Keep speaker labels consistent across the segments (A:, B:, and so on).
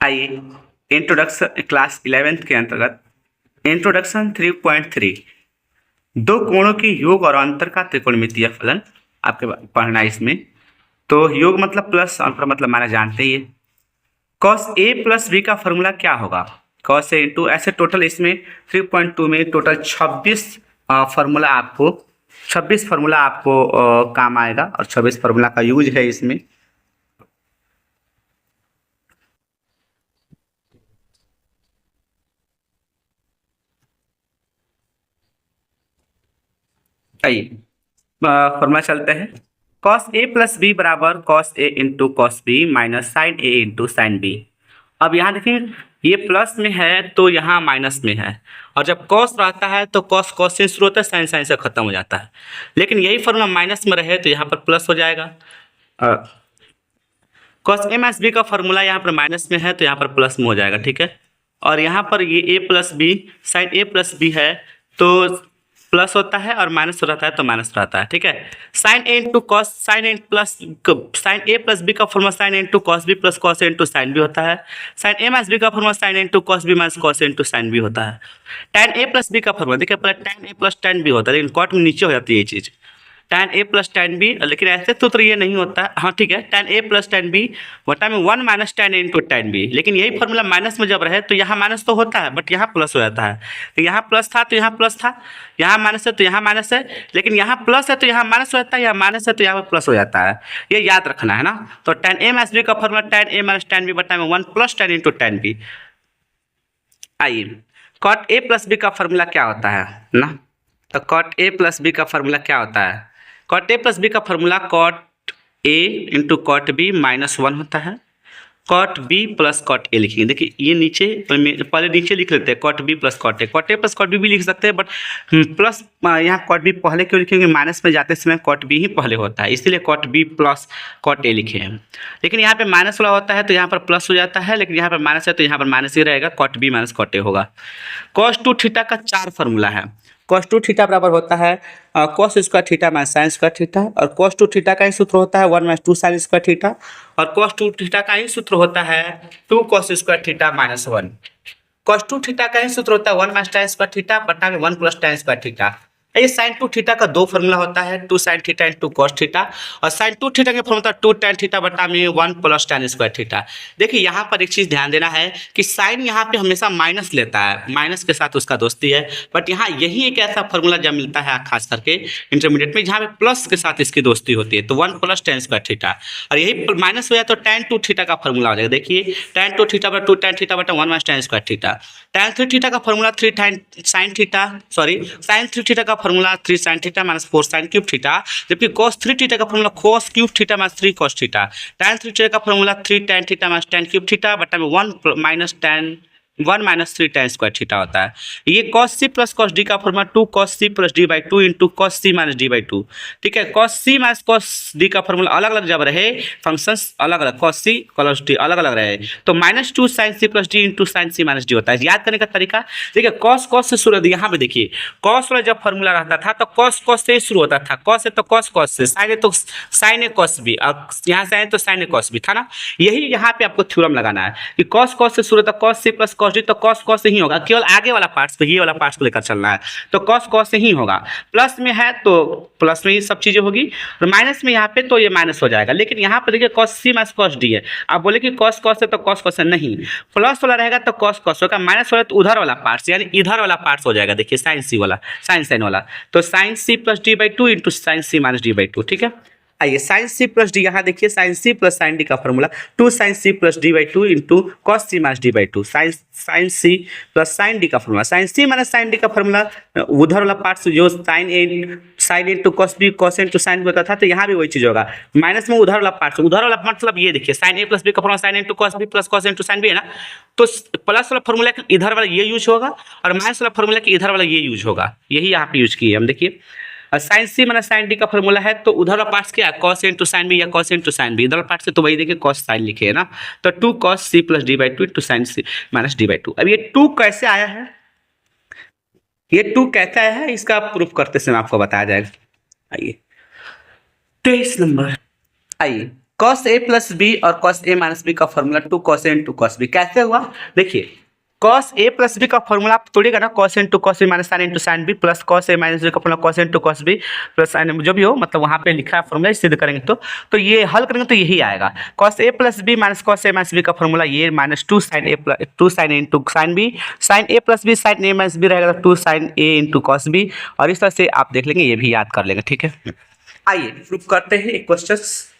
A: आइए introduction class 11th के अंतर्गत इंट्रोडक्शन 3.3 दो कोणों के योग और अंतर का त्रिकोणमितीय फलन आपके पढ़ना है इसमें। तो योग मतलब प्लस, अंतर मतलब माना जानते ही है। कॉस ए प्लस बी का फॉर्मूला क्या होगा? कॉस ए इंटू, ऐसे टोटल इसमें 3.2 में टोटल 26 फार्मूला आपको काम आएगा और 26 फार्मूला का यूज है इसमें। आइए फॉर्मूला चलते हैं। कॉस ए प्लस बी बराबर cos A into cos B minus sine A into sine B. अब यहाँ देखिए ये प्लस में है तो यहाँ माइनस में है, और जब कॉस रहता है तो कॉस कॉस से शुरू होता है, साइन साइन से खत्म हो जाता है। लेकिन यही फॉर्मूला माइनस में रहे तो यहाँ पर प्लस हो जाएगा। कॉस ए माइनस बी का फॉर्मूला यहाँ पर माइनस में है तो यहाँ पर प्लस में हो जाएगा, ठीक है। और यहाँ पर ये ए plus B sine A plus B है तो प्लस होता है और माइनस रहता है तो माइनस रहता है, ठीक है। Sine A into cos sine A plus B का formula sine A into cos B plus cos A into sine B होता है। साइन ए माइनस बी का formula sine A into cos B minus cos A into sine B होता है। Tan A plus B का formula देखिए, पहले tan A plus tan B होता है, लेकिन कॉट में नीचे हो जाती है ये चीज़, tan A plus tan B. लेकिन ऐसे सूत्र ये नहीं होता है, हाँ ठीक है, tan A plus tan B बटा में 1 minus tan A into tan B. लेकिन यही फॉर्मूला माइनस में जब रहे तो यहाँ माइनस तो होता है बट यहाँ प्लस हो जाता है। तो यहाँ प्लस था तो यहाँ प्लस था, यहाँ माइनस है तो यहाँ माइनस है, लेकिन यहाँ प्लस है तो यहाँ माइनस हो जाता है, यहाँ माइनस है तो यहाँ प्लस हो जाता है। ये याद रखना है ना। तो टैन ए माइनस बी का formula tan A minus tan B बटा में 1 plus tan into tan B. आइए कॉट ए प्लस बी का फॉर्मूला क्या होता है ना। तो कॉट ए प्लस बी का फॉर्मूला क्या होता है? कॉट ए प्लस बी का formula cot A into cot B minus 1 होता है। Cot B plus cot A लिखेंगे। देखिए ये नीचे पहले नीचे लिख लेते हैं cot B plus cot A plus cot B भी लिख सकते हैं, बट प्लस यहाँ कॉट बी पहले क्यों लिखेंगे? माइनस में जाते समय कॉट बी ही पहले होता है, इसीलिए cot B plus cot A लिखे हैं। लेकिन यहाँ पे माइनस वाला होता है तो यहाँ पर प्लस हो जाता है, लेकिन यहाँ पर माइनस है तो यहाँ पर माइनस ही रहेगा, cot B minus cot A होगा। कॉस टू थीटा का 4 फार्मूला है। कॉस टू थीटा बराबर होता है cos square theta minus sine square theta, और कॉस टू थीटा का ही सूत्र होता है 1 माइनस 2 साइन स्क्वायर थीटा, और कॉस टू थीटा का ही सूत्र होता है 2 cos square theta minus 1। Cos two theta का ही सूत्र होता है 1 माइनस tan स्क्वायर थीटा बटा में 1 प्लस tan स्क्वायर थीटा। ये साइन टू थीटा का 2 फार्मूला होता है, 2 sine theta into cos theta, और साइन टू थीटा का फॉर्मूला 2 tan थीटा बटा में 1 प्लस tan स्क्वायर थीटा। देखिए यहाँ पर एक चीज़ ध्यान देना है कि साइन यहाँ पे हमेशा माइनस लेता है, माइनस के साथ उसका दोस्ती है, बट यहाँ यही एक ऐसा फार्मूला जब मिलता है खास करके इंटरमीडिएट में जहाँ पे प्लस के साथ इसकी दोस्ती होती है, तो 1 प्लस tan स्क्वायर थीटा, और यही माइनस हो जाए तो tan टू थीटा का फॉर्मूला हो जाएगा। देखिए tan टू थीटा बटा 2 tan थीटा बटा 1 minus tan square theta. tan three theta का formula 3 sine theta, sorry sine three theta का formula 3 sine theta minus 4 sine cube theta, जबकि cos 3 थीटा का formula cos cube theta minus 3 cos theta. tan 3 theta का formula 3 tan theta minus tan cube theta बटा में 1 minus 3 tan square theta होता है। ये cos c plus cos d का formula 2 cos c plus d by 2 into cos c minus d by 2, ठीक है। cos c minus cos d का formula अलग अलग जब रहे, फंक्शंस अलग अलग cos c प्लस d अलग अलग रहे, तो minus 2 sin c plus d into sin c minus d होता है। याद करने का तरीका देखिए, cos से शुरू होता है। यहाँ पे देखिए cos वाला जब फॉर्मूला रहता था तो cos से शुरू होता था, cos है तो cos से, sin है तो sin a cos b, और यहाँ से आए तो sin a cos b था ना। यही यहाँ पे आपको थ्योरम लगाना है कि cos से शुरू होता है cos c plus cos d, तो cos से ही होगा, केवल आगे वाला पार्ट्स पे, ये वाला पार्ट्स को लेकर चलना है, तो cos से ही होगा। प्लस में है तो प्लस में ही सब चीजें होगी, और माइनस में यहाँ पे तो ये माइनस हो जाएगा। लेकिन यहाँ पे देखिए cos c minus cos d है, आप बोले कि cos है तो cos है, नहीं, प्लस वाला रहेगा तो cos होगा, माइनस वाला तो उधर वाला पार्ट्स यानी इधर वाला पार्ट्स हो जाएगा। देखिए sin c वाला sin वाला, तो sin c plus d by 2 into sin c minus d by 2, ठीक है। आइए sin c प्लस d, यहाँ देखिए sin c plus sin d का formula 2 sin c plus d by 2 into cos c minus d by 2, sin c plus sin d का formula, sin c minus sin d का formula उधर वाला part जो sin into cos b cos into sin b होता था, तो यहाँ भी वही चीज होगा, माइनस में उधर वाला पार्ट, उधर वाला मतलब ये देखिए sin a प्लस b का formula sin into cos b plus cos into sin b है ना, तो प्लस वाला फॉर्मूला इधर वाला ये यूज होगा और माइनस वाला फॉर्मूला इधर वाला ये यूज होगा, यही यहाँ पे यूज किए हम। देखिए sign C minus sign D का फॉर्मूला है, तो उधर वाला पार्ट्स क्या है cos इंटू साइन बी या cos इंटू साइन बी, इधर वाला पार्ट्स है तो वही देखिए cos साइन लिखे है ना, तो 2 cos c plus D by 2 into sine C minus D by 2। अब ये 2 कैसे आया है, ये 2 कैसे आया है, इसका प्रूफ करते समय आपको बताया जाएगा। आइए 23 नंबर, आइए कॉस ए प्लस बी और कॉस ए माइनस बी का formula 2 cos A into cos B कैसे हुआ? देखिए कॉस ए प्लस बी का फॉर्मूला आप तोड़िएगा ना, cos into cos B minus sine into sine B plus cos A minus B का formula cos into cos B plus sine, जो भी हो मतलब वहाँ पे लिखा है फॉर्मूला, सिद्ध करेंगे तो ये हल करेंगे तो यही आएगा। Cos A plus B minus cos A minus B का फॉर्मूला ये minus two sine A plus two sine A into sine B, sine A plus B sine A minus B रहेगा two sine A into cos B, और इस तरह से आप देख लेंगे, ये भी याद कर लेंगे। ठीक है, आइए प्रूफ करते हैं एक क्वेश्चन।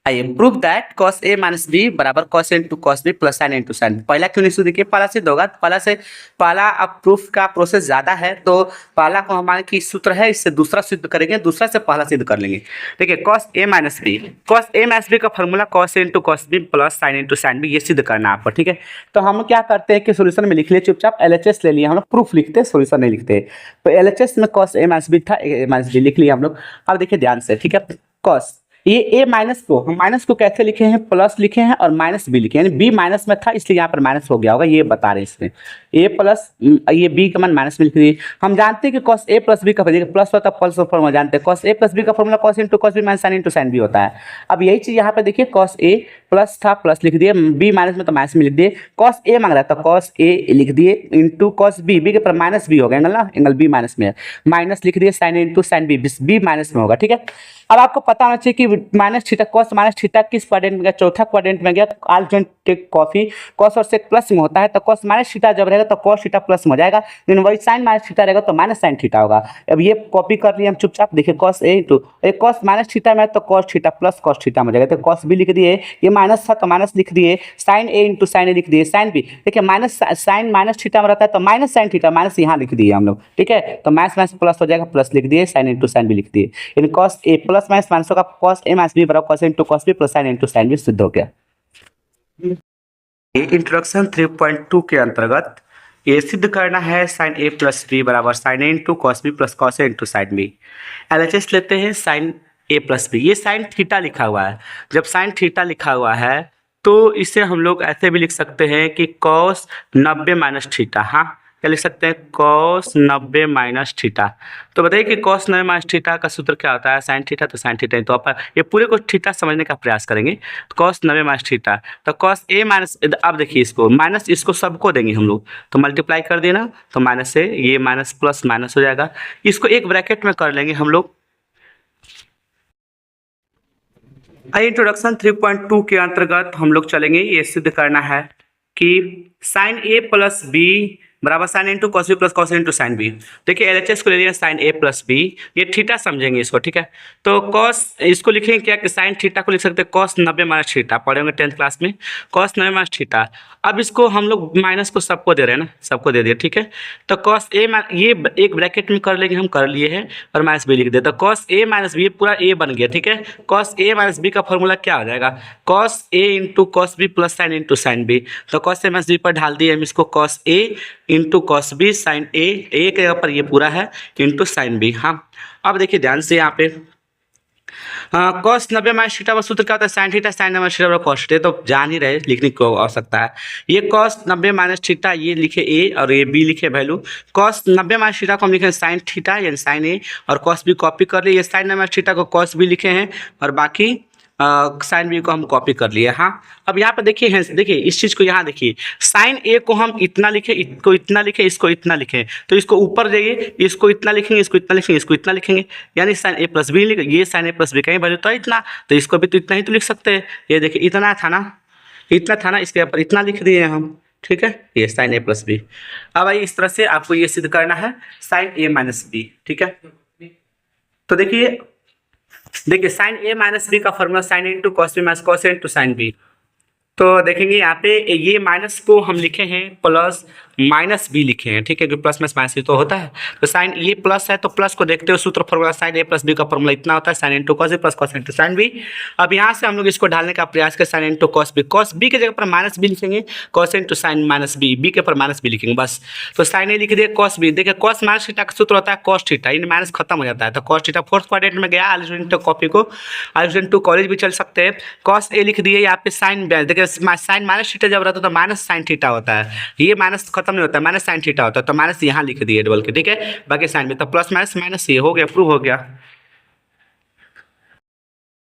A: आइए prove that cos a minus B बराबर cos into cos B plus sine into sine. पहला क्यों नहीं देखिए, पहला सिद्ध होगा, पहला अब प्रूफ का प्रोसेस ज्यादा है तो पहला को हमारे की सूत्र है, इससे दूसरा सिद्ध करेंगे, दूसरा से पहला सिद्ध कर लेंगे। देखिए cos a माइनस बी का formula cos into cos B plus sine into sine B, ये सिद्ध करना है आपको। ठीक है, तो हम क्या करते हैं कि सोल्यूशन में लिख लिए चुपचाप, LHS ले लिए हम लोग, प्रूफ लिखते हैं सोल्यूशन नहीं लिखते। तो LHS में cos a माइनस बी था, a माइनस बी लिख लिया हम लोग। अब देखिए ध्यान से, ठीक है, cos ये ए माइनस को हम माइनस को कैसे लिखे हैं, प्लस लिखे हैं और माइनस बी लिखे हैं, यानी बी माइनस में था इसलिए यहाँ पर माइनस हो गया होगा, ये बता रहे हैं इसमें। ए प्लस ये बी का मान माइनस में लिख दिए। हम जानते हैं कि कॉस ए प्लस बी का प्लस होता है, प्लस फॉर्मूला जानते हैं, कॉस ए प्लस बी का formula cos into cos B minus sine into sine B होता है। अब यही चीज यहाँ पे देखिए, कॉस ए प्लस था प्लस लिख दिए, बी माइनस में तो माइनस में लिख दिए, कॉस ए मांग रहा था कॉस ए लिख दिए इंटू कॉस बी, बी के पर माइनस बी होगा एंगल ना, एंगल बी माइनस में है, माइनस लिख दिए sine into sine B, B minus में होगा। ठीक है, अब आपको पता होना चाहिए कि minus theta cos minus theta किस क्वाड्रेंट में गया, चौथा क्वाड्रेंट में गया। आज जो टेक कॉफी कॉस और सेक प्लस में होता है, तो कॉस माइनस थीटा जब रहेगा तो कॉस थीटा प्लस में हो जाएगा, लेकिन वही साइन माइनस थीटा रहेगा तो माइनस साइन थीटा होगा। अब ये कॉपी कर लिए हम चुपचाप, देखिए cos A into cos minus theta में तो cos theta plus cos theta में हो जाएगा, तो कॉस बी लिख दिए, ये माइनस था तो माइनस लिख दिए, साइन ए इंटू साइन ए लिख दिए, साइन बी देखिए माइनस साइन माइनस थीटा में रहता है तो माइनस साइन थीटा माइनस यहाँ लिख दिए हम लोग। ठीक है, तो माइनस माइनस प्लस हो जाएगा, प्लस लिख दिए, साइन इंटू साइन बी लिख दिए, यानी cos A plus minus minus होगा, कॉस ए माइनस बी बराबर cos into cos B plus sine into sine B सिद्ध हो गया। इंट्रोडक्शन 3.2 के अंतर्गत ये सिद्ध करना है साइन ए प्लस बी बराबर sine A into cos B plus cos A into sine B. LHS लेते हैं साइन ए प्लस बी, ये साइन थीटा लिखा हुआ है, जब साइन थीटा लिखा हुआ है तो इसे हम लोग ऐसे भी लिख सकते हैं कि कॉस 90 माइनस थीटा। हाँ, क्या लिख सकते हैं, कॉस 90 माइनस थीटा। तो बताइए कि कॉस 90 माइनस थीटा का सूत्र क्या होता है, साइन थीटा, तो साइन थीटा। तो आप ये पूरे को थीटा समझने का प्रयास करेंगे, तो कॉस 90 माइनस थीटा, तो कॉस ए माइनस, अब देखिए इसको माइनस इसको सबको देंगे हम लोग, तो मल्टीप्लाई कर देना, तो माइनस से ये माइनस प्लस माइनस हो जाएगा, इसको एक ब्रैकेट में कर लेंगे हम लोग। इंट्रोडक्शन 3.2 के अंतर्गत हम लोग चलेंगे, ये सिद्ध करना है कि साइन ए प्लस बी बराबर sine into cos B plus cos into sine B. देखिए LHS को ले लिया साइन ए प्लस बी, ये थीटा समझेंगे इसको। ठीक है, तो कॉस इसको लिखेंगे क्या कि साइन थीटा को लिख सकते हैं कॉस 90 माइनस थीटा, पढ़े होंगे 10th क्लास में, कॉस 90 माइनस थीटा। अब इसको हम लोग माइनस को सबको दे रहे हैं ना, सबको दे दिए। ठीक है, तो कॉस ए ये एक ब्रैकेट में कर लेंगे, हम कर लिए हैं, और माइनस बी लिख दिया, तो कॉस ए माइनस बी पूरा ए बन गया। ठीक है, कॉस ए माइनस बी का फॉर्मूला क्या हो जाएगा, cos A into cos B plus sine into sine B. तो कॉस ए माइनस बी पर ढाल दिए हम इसको, cos A into cos B sine A के ऊपर ये पूरा है इंटू साइन बी। हाँ, अब देखिए ध्यान से यहाँ पे कॉस 90 माइनस थीटा का सूत्र क्या होता है, sign theta sign minus theta cos theta, तो जान ही रहे, लिखने की आवश्यकता है। ये कॉस 90 माइनस थीटा ये लिखे ए और ये बी लिखे वैल्यू, कॉस 90 माइनस थीटा को हम लिखे साइन थीटा यानी साइन ए, और कॉस बी कॉपी कर लिए, ये साइन माइनस थीटा को कॉस बी लिखे हैं, और बाकी साइन बी को हम कॉपी कर लिए। हाँ, अब यहाँ पे देखिए हैं, देखिए इस चीज़ को यहाँ देखिए, साइन ए को हम इतना लिखे, इसको इतना लिखे, इसको इतना लिखे, तो इसको ऊपर जाइए, इसको इतना लिखेंगे, इसको इतना लिखेंगे, इसको इतना लिखेंगे, यानी साइन ए प्लस बी लिखे, ये साइन ए प्लस बी का ही वैल्यू तो इतना, तो इसको भी तो इतना ही तो लिख सकते हैं। ये देखिए इतना था ना, इतना था ना, इसके ऊपर इतना लिख दिए हम। ठीक है, ये साइन ए प्लस बी। अब आइए इस तरह से आपको ये सिद्ध करना है साइन ए माइनस बी। ठीक है, तो देखिए साइन ए माइनस बी का formula sine into cos B minus cos into sine B. तो देखेंगे यहाँ पे ये माइनस को हम लिखे हैं प्लस माइनस बी लिखे हैं। ठीक है, क्योंकि प्लस माइनस माइनस तो होता है, तो साइन ये प्लस है तो प्लस को देखते हो सूत्र formula sine A plus B का फॉर्मूला इतना होता है, sine into cos B plus cos into sine B. अब यहाँ से हम लोग इसको ढालने का प्रयास करें, साइन इंटू कॉस बी के जगह पर माइनस बी लिखेंगे, cos into sine minus B के पर माइनस बी लिखेंगे बस। तो साइन ए लिख दिए, कॉस बी, देखिए कॉस माइनस थीटा का सूत्र होता है कॉस थीटा, इन माइनस खत्म हो जाता है, तो कॉस थीटा फोर्थ क्वाड्रेंट में गया, अल्टरनेटिव कॉपी को अल्टरनेटिव कॉलेज भी चल सकते हैं। कॉस ए लिख दिए, यहाँ पे साइन, देखिए साइन माइनस थीटा जब रहता है तो माइनस साइन थीटा होता है, ये माइनस खत्म नहीं होता है, माइनस साइन थीटा होता है, तो माइनस यहाँ लिख दिए डबल के। ठीक है, बाकी साइन में तो प्लस माइनस माइनस ये हो गया, प्रूव हो गया।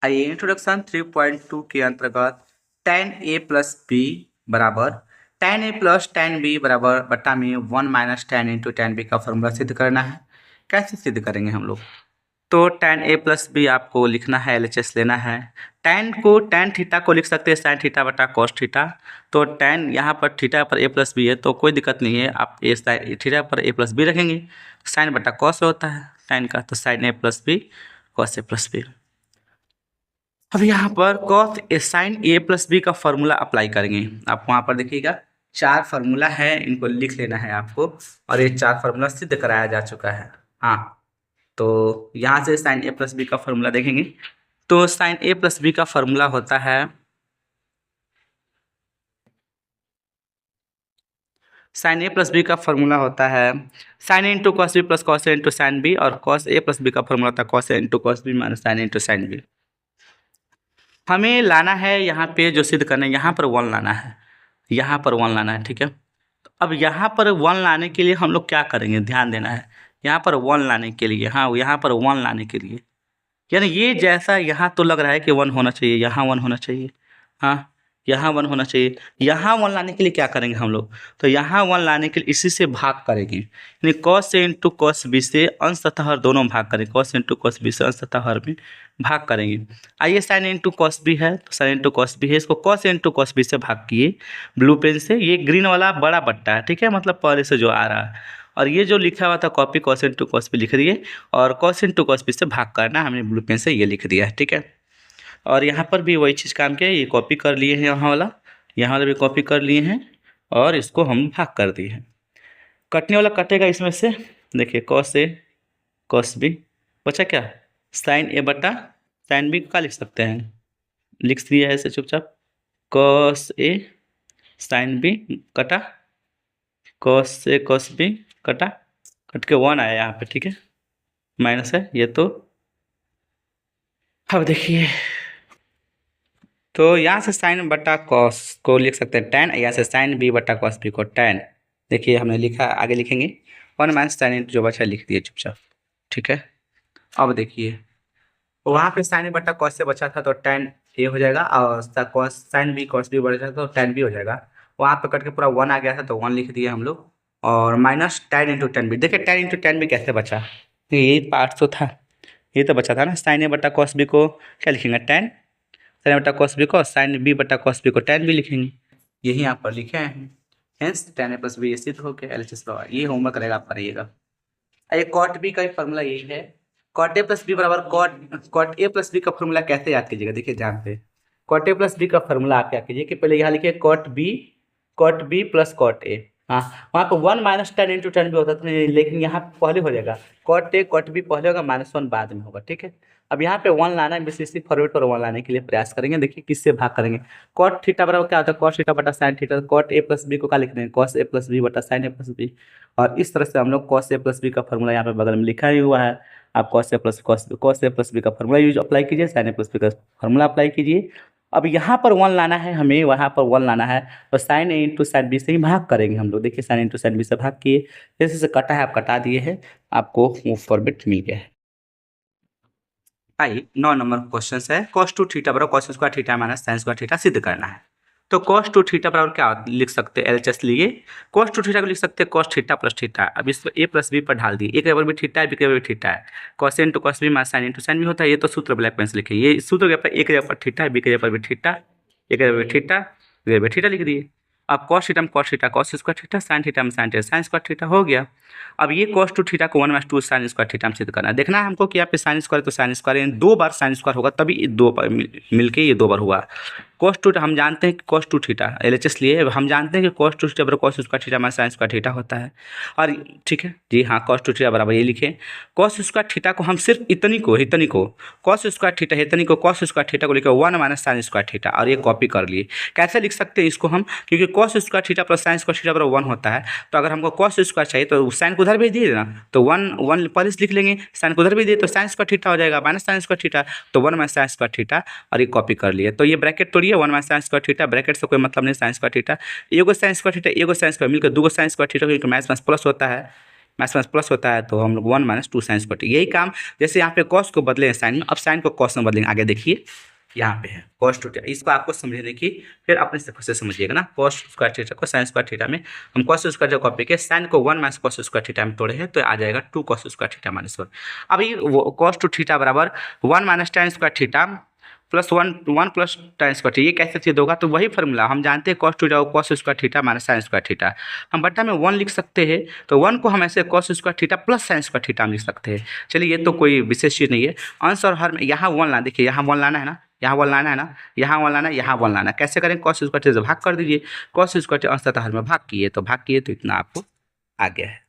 B: आइए इंट्रोडक्शन 3.2 के अंतर्गत tan a प्लस बी बराबर tan a plus tan b बराबर बट्टा में 1 minus tan into tan b का फॉर्मूला सिद्ध करना है। कैसे सिद्ध करेंगे हम लोग? तो tan a प्लस बी आपको लिखना है, LHS लेना है। tan थीटा को लिख सकते हैं साइन थीटा बटा कॉस थीटा। तो tan यहाँ पर थीटा पर a प्लस बी है तो कोई दिक्कत नहीं है, आप ए साइन थीटा पर a प्लस बी रखेंगे। साइन बटा कॉस होता है tan का, तो sine a plus B cos a plus B. अब यहाँ पर cos A sine A plus B का फॉर्मूला अप्लाई करेंगे। आप वहाँ पर देखिएगा 4 फार्मूला है, इनको लिख लेना है आपको, और ये 4 फार्मूला सिद्ध कराया जा चुका है। हाँ, तो यहाँ से साइन ए प्लस बी का फॉर्मूला देखेंगे तो साइन ए प्लस बी का फॉर्मूला होता है साइन ए प्लस बी का फॉर्मूला होता है sine A into cos B plus cos A into sine B, और कॉस ए प्लस बी का फॉर्मूला होता है cos A into cos B minus sine A into sine B. हमें लाना है यहाँ पे जो सिद्ध करना है, यहाँ पर 1 लाना है, यहाँ पर 1 लाना है, ठीक है। अब यहाँ पर 1 लाने के लिए हम लोग क्या करेंगे, ध्यान देना है। यहाँ पर 1 लाने के लिए, हाँ यहाँ पर 1 लाने के लिए, यानी ये जैसा यहाँ तो लग रहा है कि 1 होना चाहिए, यहाँ 1 होना चाहिए, हाँ यहाँ 1 होना चाहिए। यहाँ 1 लाने के लिए क्या करेंगे हम लोग, तो यहाँ 1 लाने के लिए इसी से भाग करेंगे, यानी cos A into cos B से अंश तथा हर दोनों भाग करेंगे। कॉस इंटू कॉस बी से अंश तथा हर में भाग करेंगे। आइए साइन इंटू कॉस बी है तो साइन इंटू कॉस बी है, इसको कॉस इंटू कॉस बी से भाग किए ब्लू पेन से। ये ग्रीन वाला बड़ा बट्टा है, ठीक है, मतलब पहले से जो आ रहा है, और ये जो लिखा हुआ था copy cos into cos B लिख दिए, और कॉस इंटू कॉस बी से भाग करना हमने ब्लू पेन से ये लिख दिया है, ठीक है। और यहाँ पर भी वही चीज़ काम किया, ये कॉपी कर लिए हैं, यहाँ वाला भी कॉपी कर लिए हैं, और इसको हम भाग कर दिए हैं। कटने वाला कटेगा इसमें से, देखिए कॉस ए कॉस बी बचा क्या, साइन ए बटा साइन बी का लिख सकते हैं, लिख दिया है ऐसे चुपचाप, कॉस ए साइन बी कटा कॉस ए कॉस बी कटा, कट के 1 आया यहाँ पे, ठीक है, माइनस है ये तो। अब देखिए, तो यहाँ से साइन बटा कॉस को लिख सकते हैं tan, यहाँ से साइन बी बटा कॉस बी को tan। देखिए हमने लिखा, आगे लिखेंगे 1 माइनस साइन जो बचा लिख दिए चुपचाप, ठीक है। अब देखिए वहाँ पे साइन बटा कॉस से बचा था तो tan ए हो जाएगा, और cos sine B cos B बचा था तो tan बी हो जाएगा। वहाँ पे कट के पूरा 1 आ गया था तो 1 लिख दिए हम लोग, और minus tan into tan B. देखिए tan इंटू tan बी कैसे बचा, तो यही पार्ट तो था, ये तो बचा था ना। साइन ए बटा कॉस बी को क्या लिखेंगे, tan, साइन बटा कॉस बी को साइन बी बटा कॉस बी को tan बी लिखेंगे, यही यहाँ पर लिखे हैं। हेंस tan ए प्लस बी सिद्ध हो गया LHS प्रभाव। ये होमवर्क रहेगा, आप करिएगा। ये कॉट बी का फॉर्मूला यही है, कॉट ए प्लस बी बराबर कॉट ए प्लस बी का फॉर्मूला कैसे याद कीजिएगा, देखिए ध्यान से। कॉट ए प्लस बी का फॉर्मूला आप क्या कीजिए कि पहले यहाँ लिखिए cot B plus cot A, हाँ वहाँ पर 1 माइनस tan इंटू tan भी होता था, लेकिन यहाँ पहले हो जाएगा कॉट ए कॉट बी पहले होगा, -1 बाद में होगा, ठीक है। अब यहाँ पे 1 लाना है, इसी फॉरवर्ड पर 1 लाने के लिए प्रयास करेंगे। देखिए किससे भाग करेंगे, कॉट थीटा बराबर क्या होता है, कॉस थीटा बटा sine theta, cot A plus B को क्या लिख देंगे, कॉस ए प्लस बी बटा साइन ए प्लस बी। और इस तरह से हम लोग कॉस ए प्लस बी का फॉर्मूला यहाँ पे बगल में लिखा ही हुआ है। आप कॉस ए प्लस बी का फॉर्मूला यूज अप्लाई कीजिए, साइन ए प्लस बी का फॉर्मूला अप्लाई कीजिए। अब यहाँ पर 1 लाना है हमें, वहाँ पर 1 लाना है, तो sine A into sine B से ही भाग करेंगे हम लोग। देखिए साइन इंटू साइन बी से भाग किए, जैसे से कटा है आप कटा दिए हैं, आपको वो फॉर्मेट मिल गया है। आइए 9 नंबर क्वेश्चन है, cos 2 थीटा बराबर cos square theta minus sine square theta सिद्ध करना है। तो cos 2 थीटा बराबर क्या लिख सकते हैं, LHS लिए cos 2 थीटा को लिख सकते हैं cos थीटा प्लस थीटा। अब इस पर a प्लस बी पर ढाल दिए, एक बराबर भी थीटा है, बी के बराबर भी थीटा है, cos into cos B minus sine into sine भी होता है। ये तो सूत्र ब्लैक पेन से लिखे, ये सूत्र के ऊपर a के ऊपर थीटा है, बी के ऊपर भी थीटा, a के ऊपर थीटा, बी के ऊपर थीटा लिख दिए। अब cos थीटा में cos theta cos square theta, sine theta में sine theta sine square theta हो गया। अब ये cos 2 थीटा को 1 माइनस 2 साइन स्क्वायर थीटा में सिद्ध करना है। देखना है हमको कि यहाँ पे साइन स्क्वायर तो साइन स्क्वायर, यानी 2 बार साइन स्क्वायर होगा तभी 2 बार मिलके ये 2 बार हुआ। cos 2 हम जानते हैं कि cos 2 थीटा LHS लिए, हम जानते हैं कि cos 2 थीटा बराबर cos square theta minus sine square theta होता है। और ठीक है जी, हाँ cos 2 थीटा बराबर ये लिखें, cos स्क्वायर थीटा को हम सिर्फ इतनी को cos स्क्वायर थीटा इतनी को cos स्क्वायर थीटा को लेकर 1 माइनस साइन स्क्वायर थीटा, और ये कॉपी कर लिए। कैसे लिख सकते हैं इसको हम, क्योंकि cos square theta plus sign square theta बराबर 1 होता है, तो अगर हमको cos स्क्वायर चाहिए तो साइन को उधर भेज दिए ना, तो 1 पहले से लिख लेंगे, साइन को उधर भेज दिए तो साइन स्क्वायर थीटा हो जाएगा, माइनस साइन स्क्वायर थीटा तो 1 माइनस साइन स्क्वायर थीटा, और ये कॉपी कर लिए। तो ये ब्रैकेट तोड़िए, 1 minus sine square theta, bracket से कोई मतलब नहीं, साइन स्क्वायर थीटा, एगो साइन स्क्वायर थीटा एगो साइन स्क्वायर मिलकर 2 साइन स्क्वायर थीटा, क्योंकि माइनस माइनस प्लस होता है, माइनस माइनस प्लस होता है तो हम लोग 1 माइनस 2 साइन स्क्वायर थीटा। यही काम जैसे यहाँ पे कॉस को बदले हैं साइन में, अब साइन को कॉस में बदलेंगे। आगे देखिए यहाँ पे है कॉस टू थीटा, इसको आपको समझने की फिर अपने से खुद से समझिएगा ना। कॉस स्क्वायर थीटा को साइन स्क्वायर थीटा में हम कॉस स्क्वायर जब कॉपी के साइन को 1 माइनस कॉस स्क्वायर थीटा में तोड़े हैं तो आ जाएगा 2 कॉस स्क्वायर थीटा माइनस 1। अभी कॉस टू थीटा बराबर 1 minus tan square theta plus 1 plus tan square theta, ये कैसे सिद्ध होगा? तो वही फॉर्मूला हम जानते हैं cos two theta cos square theta minus sine square theta, हम बट्टा में 1 लिख सकते हैं तो 1 को हम ऐसे cos square theta plus sign square theta में लिख सकते हैं। चलिए ये तो कोई विशेष चीज़ नहीं है। अंश और हर में यहाँ 1 लाना, देखिए यहाँ 1 लाना है ना, यहाँ 1 लाना है ना, यहाँ 1 लाना है, यहाँ 1 लाना है। कैसे करें? कॉस स्क्वायर थीटा से भाग कर दीजिए, कॉस स्क्वायर थीटा अंश तथा हर में भाग किए तो इतना आपको आ गया है।